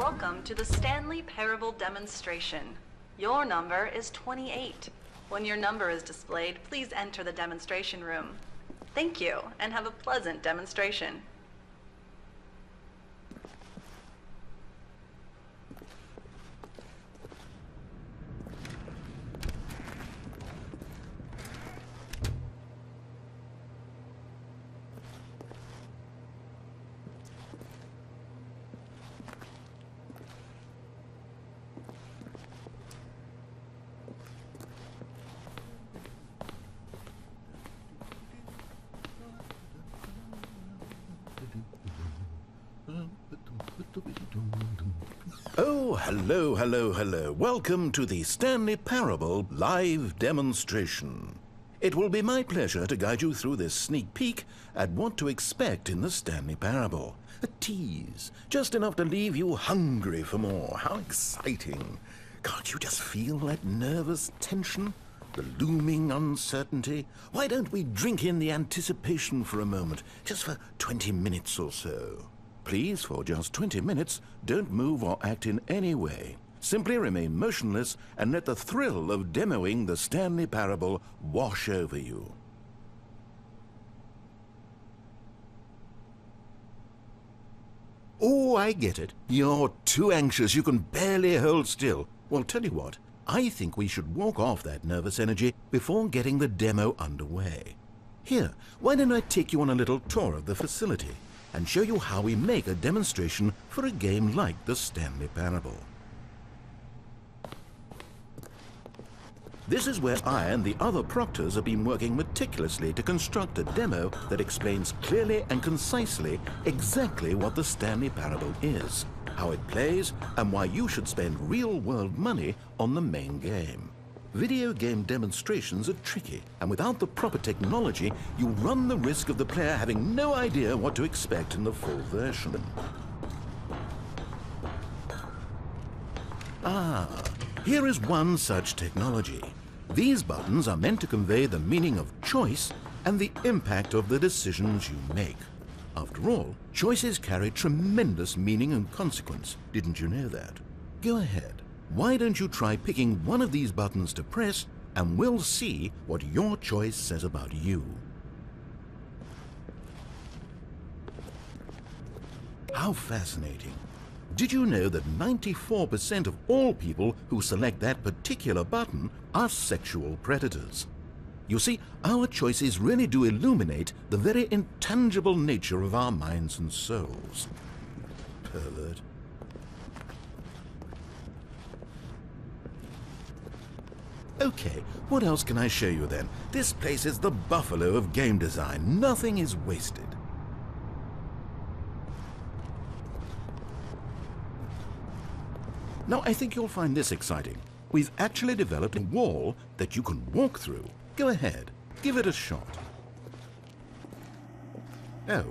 Welcome to the Stanley Parable demonstration. Your number is 28. When your number is displayed, please enter the demonstration room. Thank you, and have a pleasant demonstration. Oh, hello. Welcome to the Stanley Parable live demonstration. It will be my pleasure to guide you through this sneak peek at what to expect in the Stanley Parable. A tease, just enough to leave you hungry for more. How exciting. Can't you just feel that nervous tension? The looming uncertainty? Why don't we drink in the anticipation for a moment, just for 20 minutes or so? Please, for just 20 minutes, don't move or act in any way. Simply remain motionless and let the thrill of demoing the Stanley Parable wash over you. Oh, I get it. You're too anxious. You can barely hold still. Well, tell you what. I think we should walk off that nervous energy before getting the demo underway. Here, why don't I take you on a little tour of the facility and show you how we make a demonstration for a game like the Stanley Parable. This is where I and the other proctors have been working meticulously to construct a demo that explains clearly and concisely exactly what the Stanley Parable is, how it plays, and why you should spend real-world money on the main game. Video game demonstrations are tricky, and without the proper technology, you run the risk of the player having no idea what to expect in the full version. Here is one such technology. These buttons are meant to convey the meaning of choice and the impact of the decisions you make. After all, choices carry tremendous meaning and consequence. Didn't you know that? Go ahead. Why don't you try picking one of these buttons to press, and we'll see what your choice says about you. How fascinating. Did you know that 94% of all people who select that particular button are sexual predators? You see, our choices really do illuminate the very intangible nature of our minds and souls. Pervert. Okay, what else can I show you then? This place is the buffalo of game design. Nothing is wasted. Now, I think you'll find this exciting. We've actually developed a wall that you can walk through. Go ahead, give it a shot. Oh,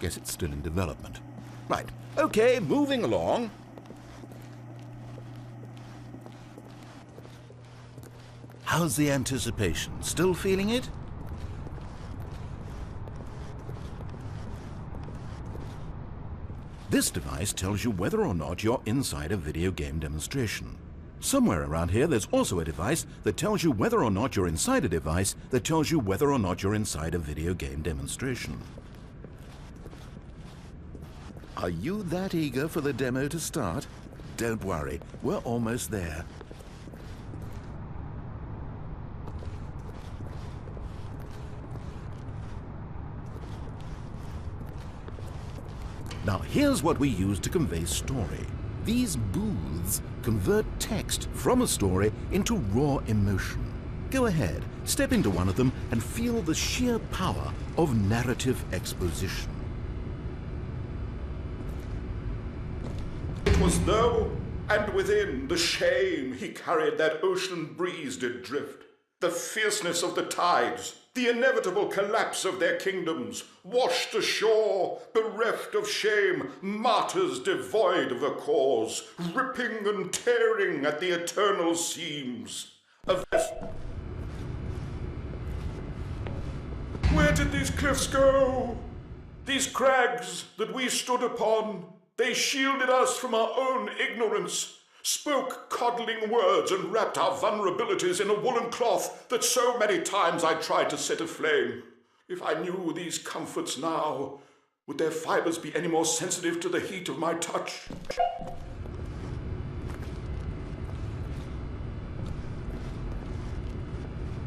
guess it's still in development. Right, okay, moving along. How's the anticipation? Still feeling it? This device tells you whether or not you're inside a video game demonstration. Somewhere around here there's also a device that tells you whether or not you're inside a device that tells you whether or not you're inside a video game demonstration. Are you that eager for the demo to start? Don't worry, we're almost there. Now, here's what we use to convey story. These booths convert text from a story into raw emotion. Go ahead, step into one of them and feel the sheer power of narrative exposition. It was though, and within the shame he carried that ocean breeze did drift. The fierceness of the tides, the inevitable collapse of their kingdoms, washed ashore, bereft of shame, martyrs devoid of a cause, ripping and tearing at the eternal seams. Where did these cliffs go? These crags that we stood upon? They shielded us from our own ignorance, spoke coddling words, and wrapped our vulnerabilities in a woolen cloth that so many times I tried to set aflame. If I knew these comforts now, would their fibers be any more sensitive to the heat of my touch?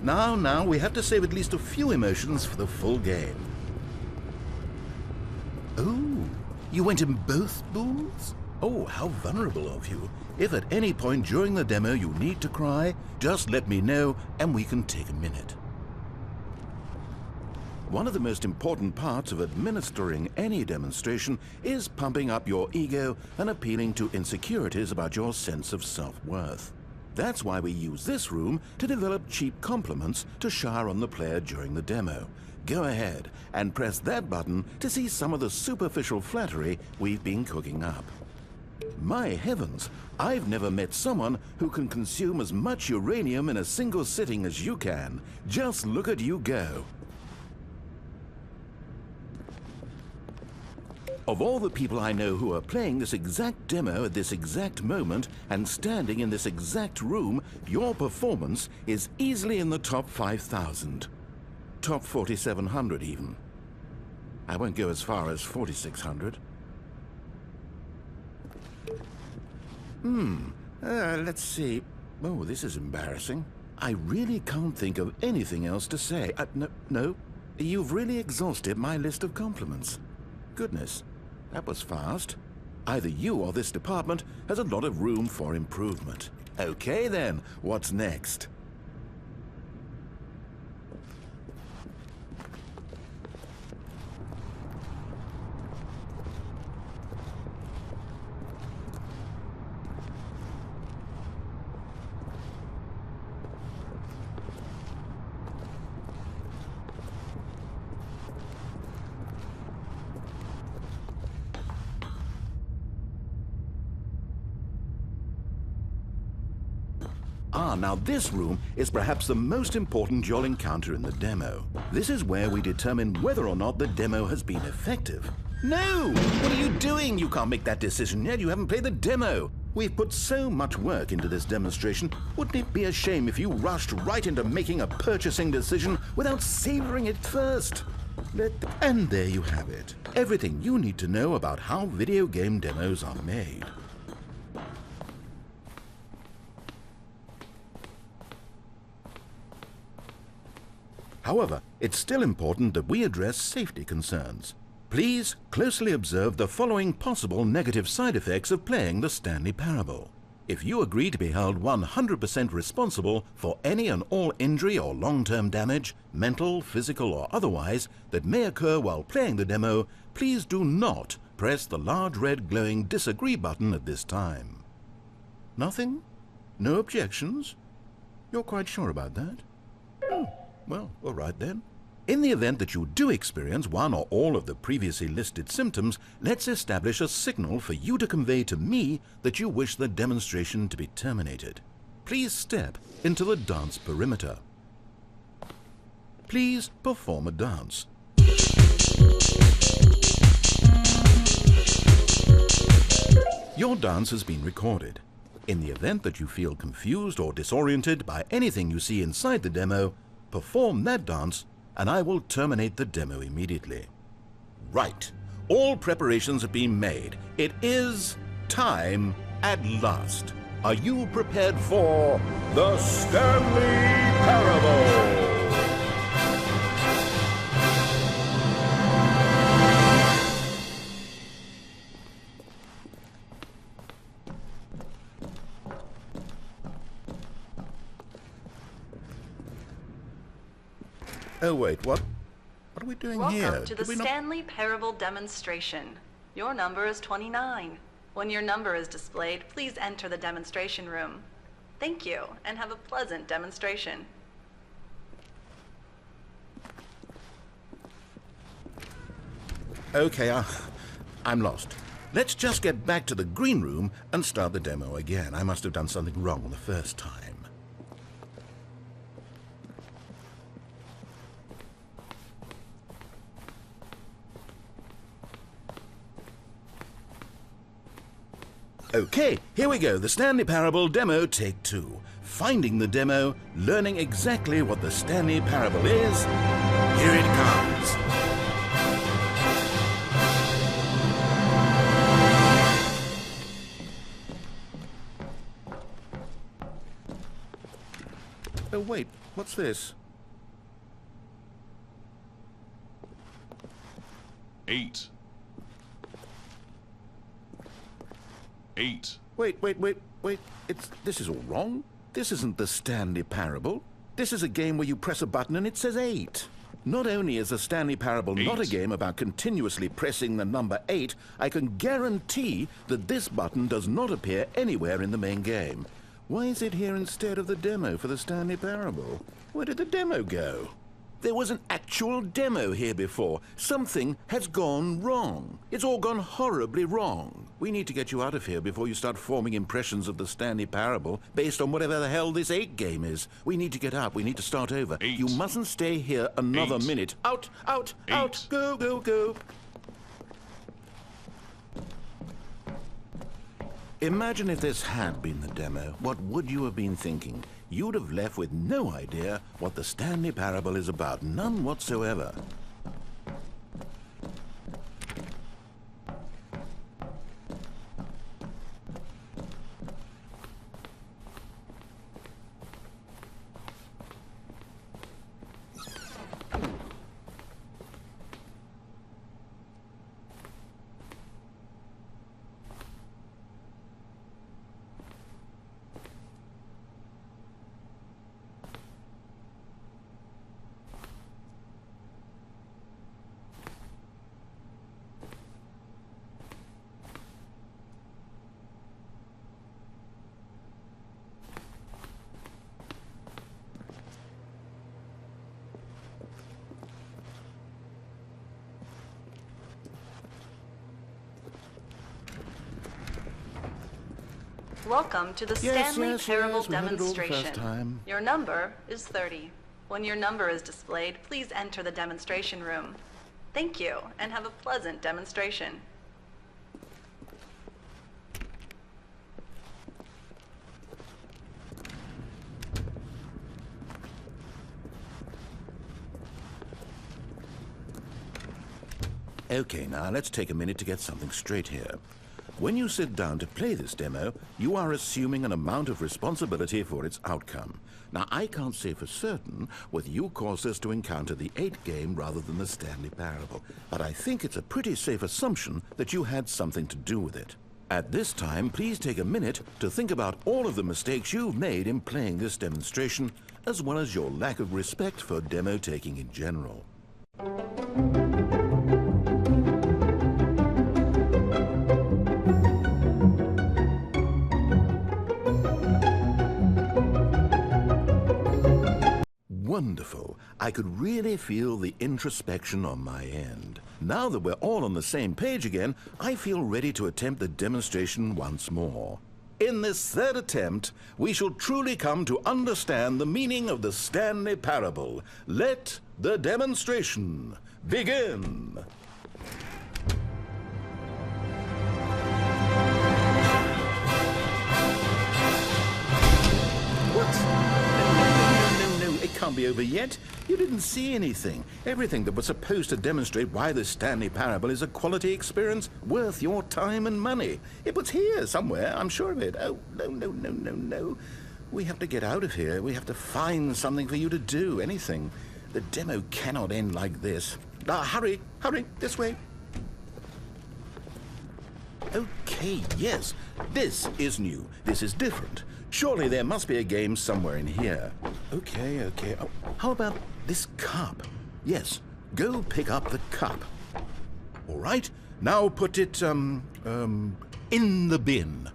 Now, we have to save at least a few emotions for the full game. Oh, you went in both booths? Oh, how vulnerable of you. If at any point during the demo you need to cry, just let me know and we can take a minute. One of the most important parts of administering any demonstration is pumping up your ego and appealing to insecurities about your sense of self-worth. That's why we use this room to develop cheap compliments to shower on the player during the demo. Go ahead and press that button to see some of the superficial flattery we've been cooking up. My heavens, I've never met someone who can consume as much uranium in a single sitting as you can. Just look at you go. Of all the people I know who are playing this exact demo at this exact moment and standing in this exact room, your performance is easily in the top 5,000. Top 4,700 even. I won't go as far as 4,600. Let's see. Oh, this is embarrassing. I really can't think of anything else to say. No, you've really exhausted my list of compliments. Goodness, that was fast. Either you or this department has a lot of room for improvement. Okay then, what's next? Now this room is perhaps the most important you'll encounter in the demo. This is where we determine whether or not the demo has been effective. No! What are you doing? You can't make that decision yet. You haven't played the demo. We've put so much work into this demonstration. Wouldn't it be a shame if you rushed right into making a purchasing decision without savoring it first? And there you have it. Everything you need to know about how video game demos are made. However, it's still important that we address safety concerns. Please closely observe the following possible negative side effects of playing the Stanley Parable. If you agree to be held 100% responsible for any and all injury or long-term damage, mental, physical or otherwise, that may occur while playing the demo, please do not press the large red glowing disagree button at this time. Nothing? No objections? You're quite sure about that? Well, all right then. In the event that you do experience one or all of the previously listed symptoms, let's establish a signal for you to convey to me that you wish the demonstration to be terminated. Please step into the dance perimeter. Please perform a dance. Your dance has been recorded. In the event that you feel confused or disoriented by anything you see inside the demo, perform that dance and I will terminate the demo immediately. Right. All preparations have been made. It is time at last. Are you prepared for the Stanley Parable? Oh wait, what are we doing here? Welcome to the Stanley Parable demonstration. Your number is 29. When your number is displayed, please enter the demonstration room. Thank you, and have a pleasant demonstration. Okay, I'm lost. Let's just get back to the green room and start the demo again. I must have done something wrong the first time. Okay, here we go. The Stanley Parable demo take 2. Finding the demo, learning exactly what the Stanley Parable is. Here it comes. Oh, wait, what's this? 8. 8. Wait. This is all wrong. This isn't the Stanley Parable. This is a game where you press a button and it says 8. Not only is the Stanley Parable not a game about continuously pressing the number 8, I can guarantee that this button does not appear anywhere in the main game. Why is it here instead of the demo for the Stanley Parable? Where did the demo go? There was an actual demo here before. Something has gone wrong. It's all gone horribly wrong. We need to get you out of here before you start forming impressions of the Stanley Parable based on whatever the hell this 8 game is. We need to get out. We need to start over. 8. You mustn't stay here another 8. minute. Out! 8. Go! Imagine if this had been the demo. What would you have been thinking? You'd have left with no idea what the Stanley Parable is about. None whatsoever. Welcome to the Stanley Parable we heard it all the first demonstration. time. Your number is 30. When your number is displayed, please enter the demonstration room. Thank you, and have a pleasant demonstration. Okay, now let's take a minute to get something straight here. When you sit down to play this demo, you are assuming an amount of responsibility for its outcome. Now, I can't say for certain whether you caused us to encounter the 8 game rather than the Stanley Parable, but I think it's a pretty safe assumption that you had something to do with it. At this time, please take a minute to think about all of the mistakes you've made in playing this demonstration, as well as your lack of respect for demo taking in general. Wonderful. I could really feel the introspection on my end. Now that we're all on the same page again, I feel ready to attempt the demonstration once more. In this 3rd attempt, we shall truly come to understand the meaning of the Stanley Parable. Let the demonstration begin. It can't be over yet. You didn't see anything. Everything that was supposed to demonstrate why the Stanley Parable is a quality experience worth your time and money. It was here somewhere, I'm sure of it. Oh, no. We have to get out of here. We have to find something for you to do, anything. The demo cannot end like this. Hurry, this way. Okay, yes, this is new. This is different. Surely there must be a game somewhere in here. Okay. Oh, how about this cup? Yes, go pick up the cup. All right, now put it, in the bin.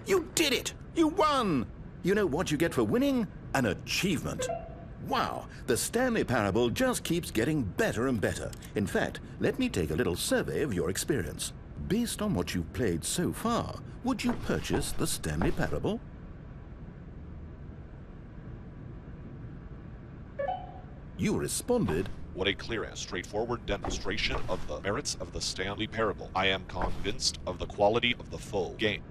You did it! You won! You know what you get for winning? An achievement. Wow, the Stanley Parable just keeps getting better and better. In fact, let me take a little survey of your experience. Based on what you've played so far, would you purchase the Stanley Parable? You responded What a clear and straightforward demonstration of the merits of the Stanley Parable. I am convinced of the quality of the full game.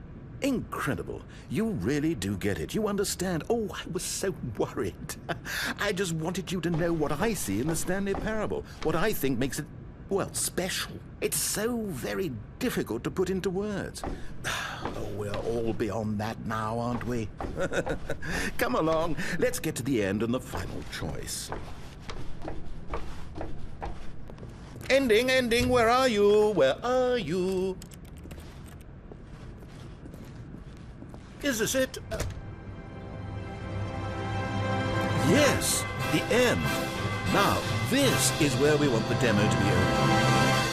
Incredible. You really do get it. You understand. Oh, I was so worried. I just wanted you to know what I see in the Stanley Parable, what I think makes it, well, special. It's so very difficult to put into words. Oh, we're all beyond that now, aren't we? Come along, let's get to the end and the final choice. Ending, where are you? Where are you? Is this it? Yes, the end. Now, this is where we want the demo to be over.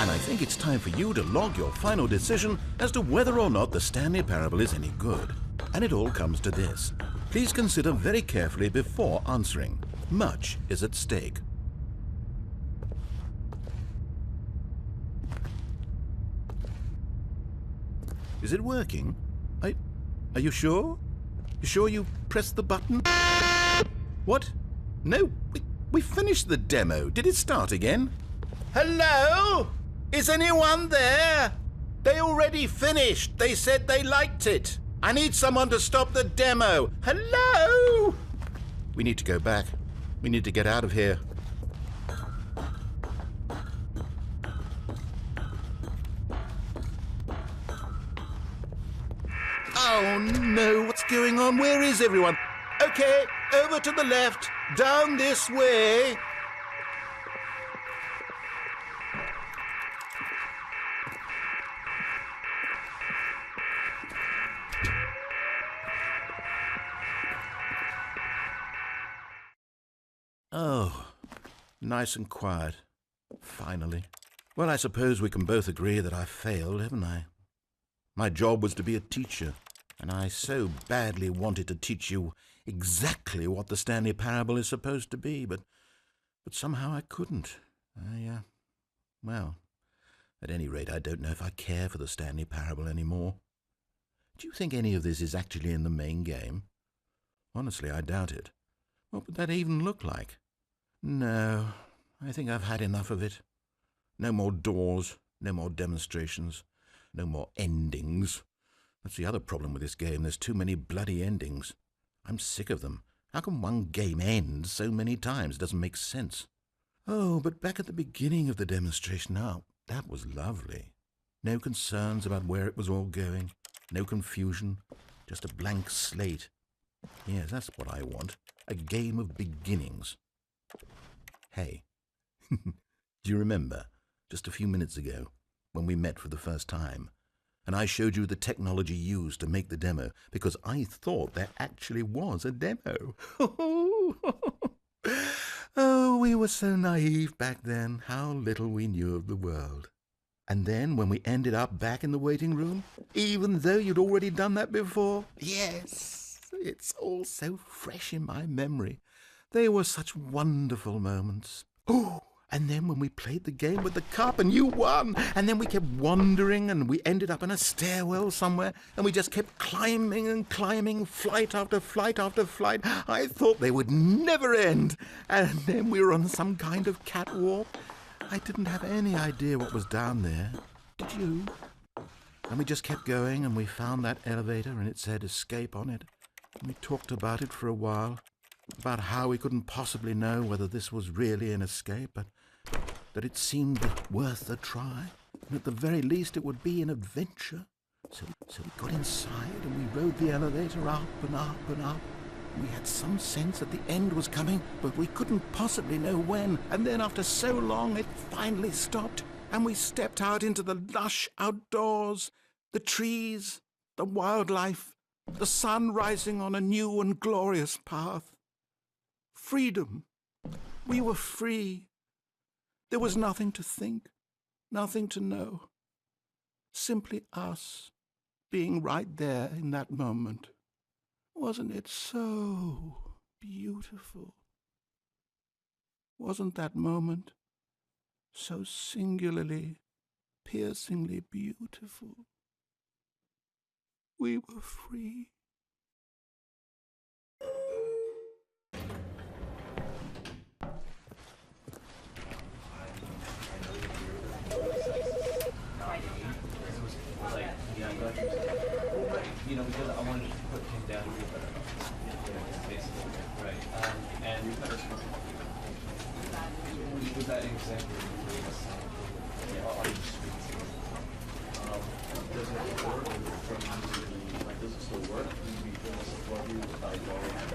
And I think it's time for you to log your final decision as to whether or not the Stanley Parable is any good. And it all comes to this. Please consider very carefully before answering. Much is at stake. Is it working? Are you sure? You sure you pressed the button? What? No, we finished the demo. Did it start again? Hello? Is anyone there? They already finished. They said they liked it. I need someone to stop the demo. Hello? We need to go back. We need to get out of here. Oh no, what's going on? Where is everyone? Okay, over to the left, down this way. Oh, nice and quiet. Finally. Well, I suppose we can both agree that I failed, haven't I? My job was to be a teacher, and I so badly wanted to teach you exactly what the Stanley Parable is supposed to be, but somehow I couldn't. Well, at any rate, I don't know if I care for the Stanley Parable anymore. Do you think any of this is actually in the main game? Honestly, I doubt it. What would that even look like? No, I think I've had enough of it. No more doors, no more demonstrations, no more endings. That's the other problem with this game. There's too many bloody endings. I'm sick of them. How can one game end so many times? It doesn't make sense. Oh, but back at the beginning of the demonstration, now, that was lovely. No concerns about where it was all going. No confusion. Just a blank slate. Yes, that's what I want. A game of beginnings. Hey, do you remember, just a few minutes ago, when we met for the first time, and I showed you the technology used to make the demo, because I thought there actually was a demo. Oh, we were so naive back then. How little we knew of the world. And then, when we ended up back in the waiting room, even though you'd already done that before, yes, it's all so fresh in my memory. They were such wonderful moments. Oh, and then when we played the game with the cup and you won, and then we kept wandering and we ended up in a stairwell somewhere and we just kept climbing and climbing, flight after flight after flight. I thought they would never end. And then we were on some kind of catwalk. I didn't have any idea what was down there. Did you? And we just kept going and we found that elevator and it said escape on it. And we talked about it for a while, about how we couldn't possibly know whether this was really an escape, but that it seemed worth a try, and at the very least it would be an adventure. So we got inside and we rode the elevator up and up and up. We had some sense that the end was coming, but we couldn't possibly know when. And then after so long, it finally stopped, and we stepped out into the lush outdoors, the trees, the wildlife, the sun rising on a new and glorious path. Freedom. We were free. There was nothing to think, nothing to know. Simply us being right there in that moment. Wasn't it so beautiful? Wasn't that moment so singularly, piercingly beautiful? We were free. you know, because I wanted to put him down here, but basically, right. And with that example, on the streets, does it work? Does it still work? We feel support you without going